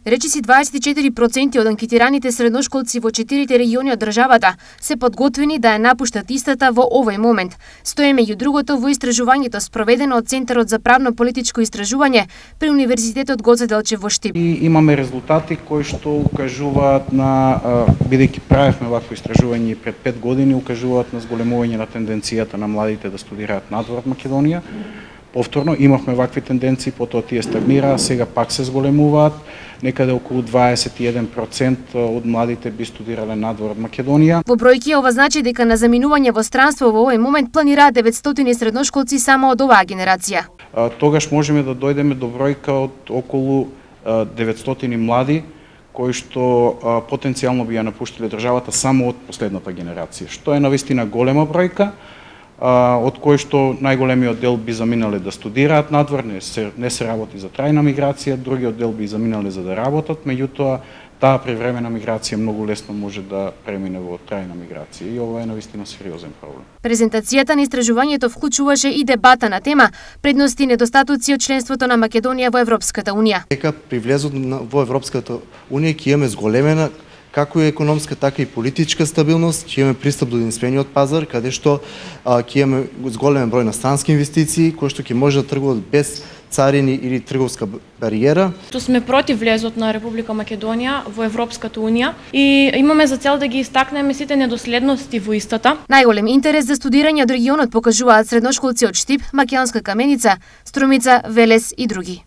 Речиси 24% од анкетираните средношколци во 4 региони од државата се подготвени да ја напуштат истата во овој момент. Стои меѓу другото во истражувањето спроведено од Центарот за правно-политичко истражување при Универзитетот Гоце Делчев во Штип. И имаме резултати кои што укажуваат на, бидејќи правевме вакво истражување пред 5 години, укажуваат на зголемување на тенденцијата на младите да студираат надвор од Македонија. Повторно имавме вакви тенденции, потоа тие стагнираа, сега пак се зголемуваат. Некаде околу 21% од младите би студирале надвор од Македонија. Во бројки ова значи дека на заминување во странство во овој момент планираат 900 средношколци само од оваа генерација. Тогаш можеме да дојдеме до бројка од околу 900 млади кои што потенцијално би ја напуштиле државата само од последната генерација, што е навистина голема бројка, од кои што најголемиот дел би заминале да студираат надвор, не се работи за трајна миграција, другиот дел би заминале за да работат, меѓутоа таа привремена миграција многу лесно може да премине во трајна миграција и ова е навистина сериозен проблем. Презентацијата на истражувањето вклучуваше и дебата на тема предности и недостатоци од членството на Македонија во Европската унија. Дека при влезот во Европската унија ќе имаме зголемена како и економска, така и политичка стабилност, ќе имаме пристап до единствениот пазар, каде што ќе имаме зголемен број на странски инвестиции, кои што ќе може да тргуваат без царини или трговска бариера. Што сме против влезот на Република Македонија во Европската унија и имаме за цел да ги истакнеме сите недоследности во истата. Најголем интерес за студирање од регионот покажуваат средношколци од Штип, Македонска Каменица, Струмица, Велес и други.